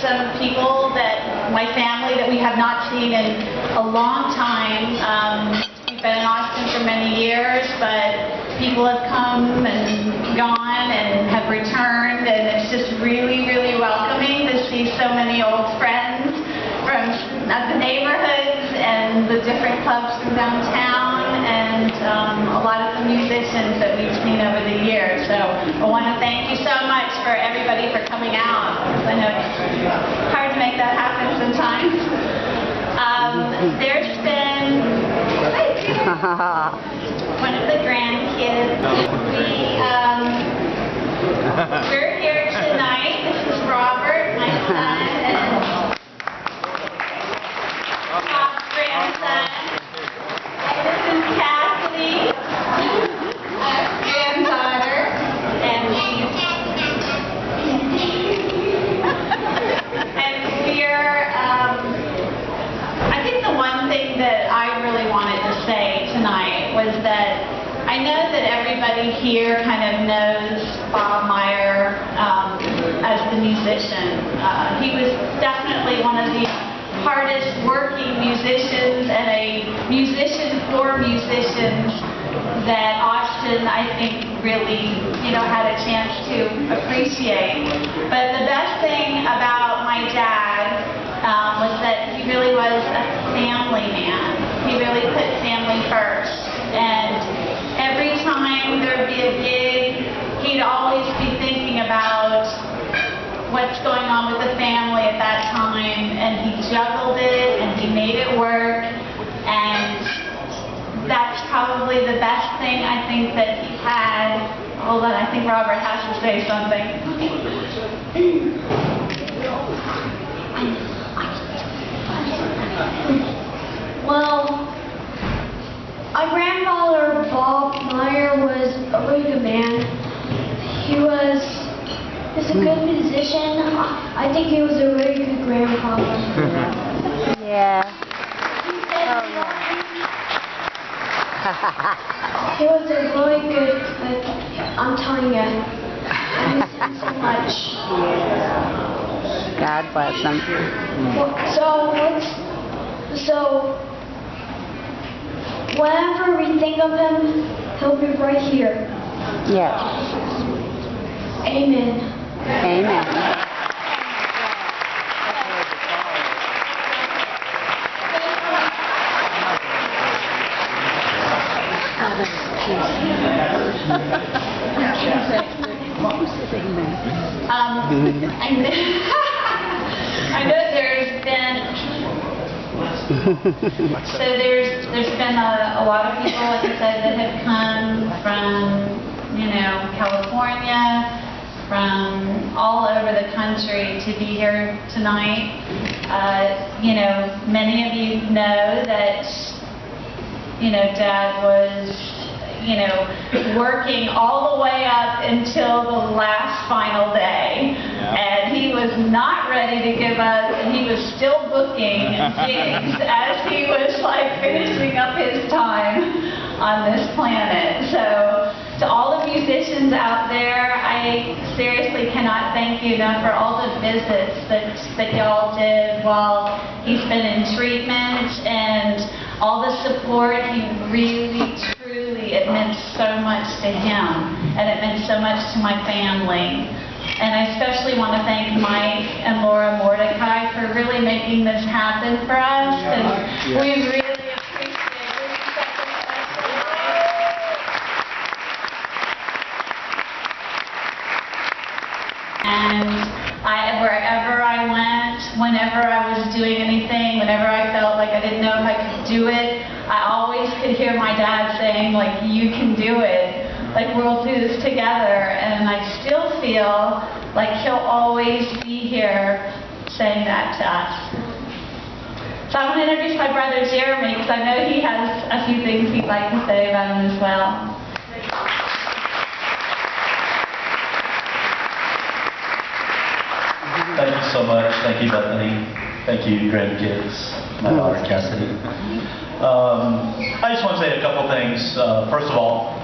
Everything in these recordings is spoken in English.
some people that, my family that we have not seen in a long time. We've been in Austin for many years, but people have come and gone and have returned, and it's just really, really welcoming to see so many old friends from the neighborhoods and the different clubs from downtown, and a lot of the musicians that we've seen over the years. So I want to thank you so much for everybody for coming out. I know it's hard to make that happen sometimes. There's been one of the grandkids. We're here tonight. This is Robert, my son, and Bob's grandson. This is Kathleen, our granddaughter, and we're I think the one thing that I really wanted to say tonight was that I know that everybody here kind of knows Bob Meyer as the musician. He was definitely one of the hardest working musicians and a musician for musicians that Austin, I think, really, had a chance to appreciate. But the best thing about my dad was that he really was a family man. He really put family first. And every time there'd be a gig, he'd always be thinking about what's going on with the family at that time, and he juggled it and he made it work, and that's probably the best thing I think that he had. Hold on, I think Robert has to say something. Well, my grandfather, Bob Meyer, was a really good man. He was a good musician. I think he was a really good grandfather. Yeah. He was a really good, I'm telling you, I miss him so much. Yeah. God bless him. So, whenever we think of him, he'll be right here. Yes. Amen. Amen. I know there's been there's been a lot of people, like I said, that have come from California, from all over the country to be here tonight. Many of you know that Dad was working all the way up until the last final day. And he was not ready to give up, and he was still booking gigs as he was finishing up his time on this planet. So to all the musicians out there, I seriously cannot thank you enough for all the visits that y'all did while he's been in treatment, and all the support. He really, truly, it meant so much to him, and it meant so much to my family. And I especially want to thank Mike and Laura Mordecai for really making this happen for us, and we really appreciate it. And wherever I went, whenever I was doing anything, whenever I felt like I didn't know if I could do it, I always could hear my dad saying, like, you can do it. Like, we'll do this together. And I still feel like he'll always be here saying that to us. So I want to introduce my brother Jeremy, because I know he has a few things he'd like to say about him as well. Thank you so much. Thank you, Bethany. Thank you, grandkids, my daughter, Cassidy. I just want to say a couple things. First of all,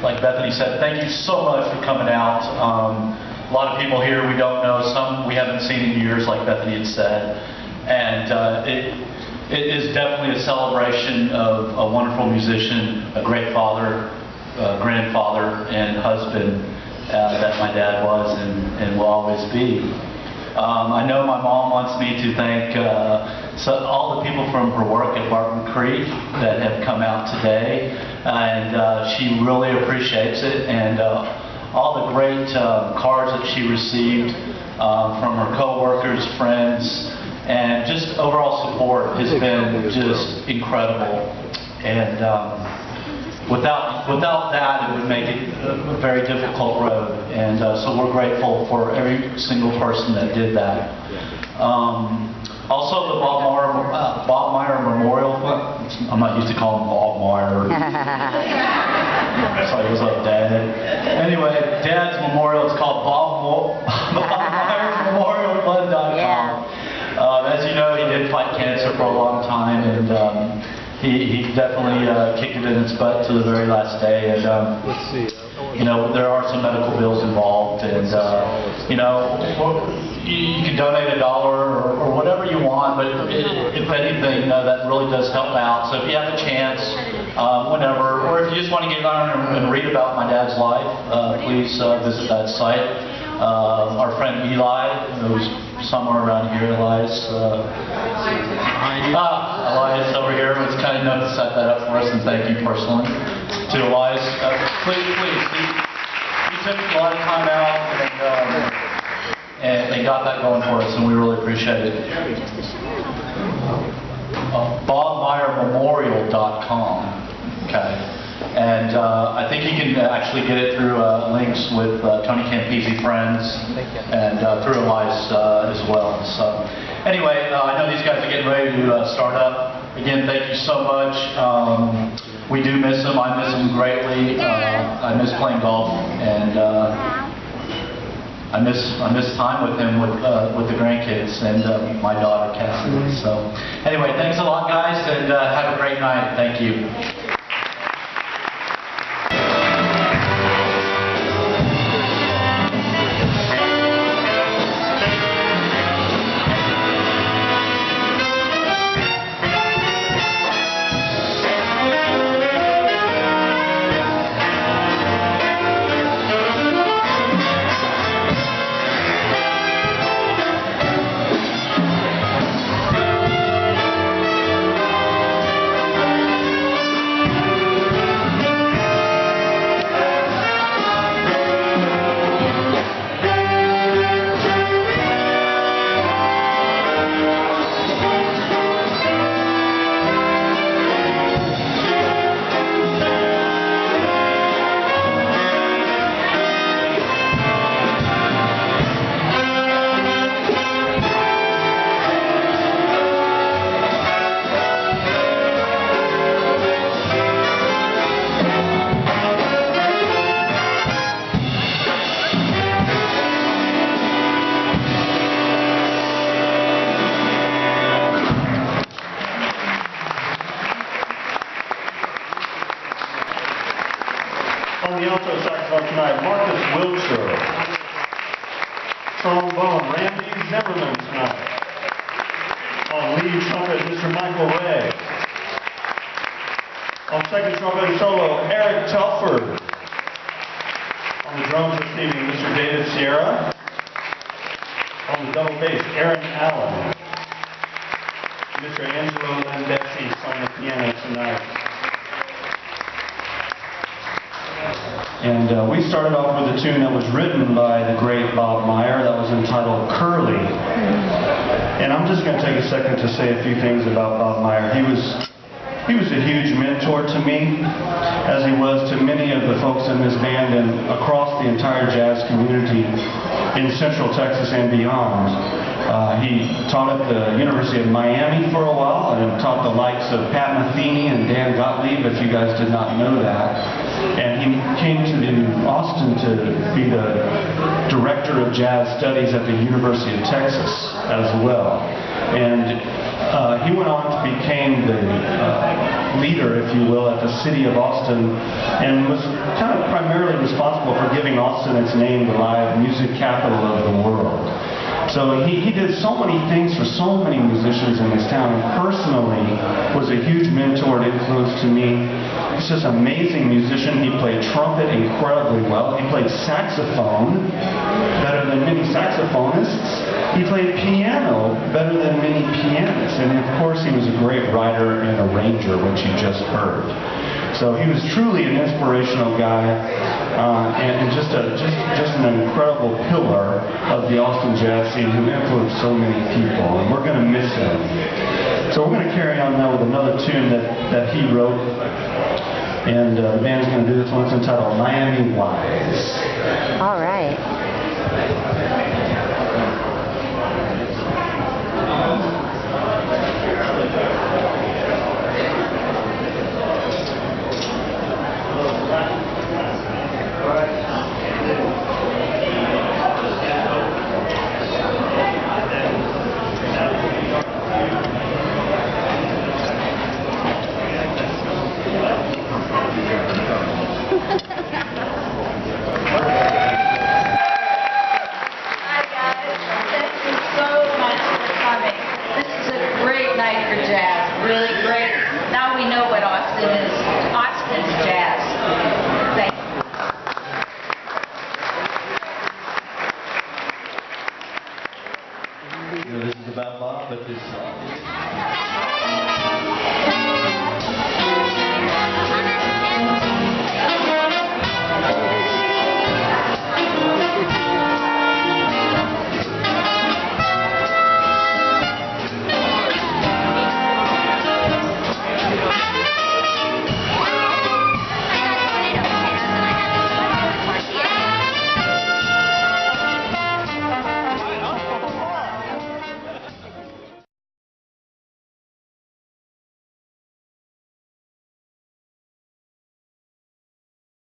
like Bethany said, thank you so much for coming out. A lot of people here we don't know, some we haven't seen in years, like Bethany had said. And it is definitely a celebration of a wonderful musician, a great father, grandfather, and husband that my dad was and will always be. I know my mom wants me to thank all the people from her work at Barton Creek that have come out today, and she really appreciates it, and all the great cards that she received from her co-workers, friends, and just overall support has been just incredible. And without that, it would make it a very difficult road. And so we're grateful for every single person that did that. Also, the Bob Meyer Memorial Fund. I'm not used to calling him Bob Meyer. Sorry, what's up, Dad? Anyway, Dad's memorial is called BobMeyerMemorialFund.com. Yeah. As you know, he did fight cancer for a long time, and he definitely kicked it in its butt to the very last day. And you know, there are some medical bills involved, and you know, you can donate $1 or whatever you want, but if anything, you know, that really does help out. So if you have a chance, whenever, or if you just want to get on and read about my dad's life, please visit that site. Our friend Eli, who's somewhere around here, Elias over here, was kind enough to set that up for us, and thank you personally to Elias. Please, he took a lot of time out and they got that going for us, and we really appreciate it. BobMeyerMemorial.com. Okay. And I think you can actually get it through links with Tony Campisi Friends and through Elias as well. So anyway, I know these guys are getting ready to start up. Again, thank you so much. We do miss him. I miss him greatly. I miss playing golf, and I miss time with him with the grandkids and my daughter Cassidy. So anyway, thanks a lot, guys, and have a great night. Thank you. On the alto saxophone tonight, Marcus Wiltshire. Trombone, Randy Zimmerman tonight. On lead trumpet, Mr. Michael Ray. On second trumpet solo, Eric Telford. On the drums this evening, Mr. David Sierra. On the double bass, Aaron Allen. Mr. Angelo Landesi on the piano tonight. And we started off with a tune that was written by the great Bob Meyer that was entitled Curly. And I'm just going to take a second to say a few things about Bob Meyer. He was a huge mentor to me, as he was to many of the folks in this band and across the entire jazz community in Central Texas and beyond. He taught at the University of Miami for a while and taught the likes of Pat Metheny and Dan Gottlieb, if you guys did not know that. And he came to Austin to be the director of jazz studies at the University of Texas as well. And He went on to become the leader, if you will, at the city of Austin, and was kind of primarily responsible for giving Austin its name, the live music capital of the world. So he did so many things for so many musicians in this town, and personally was a huge mentor and influence to me. He's just an amazing musician. He played trumpet incredibly well. He played saxophone better than many saxophonists. He played piano better than many pianists. And of course, he was a great writer and arranger, which you just heard. So he was truly an inspirational guy, and just an incredible pillar of the Austin jazz scene who influenced so many people. And we're going to miss him. So we're going to carry on now with another tune that he wrote. And the band's going to do this one. It's entitled Miami Wise. All right. Really great. Now we know what Austin is. Austin's jazz. Thank you. This is about Bob, but this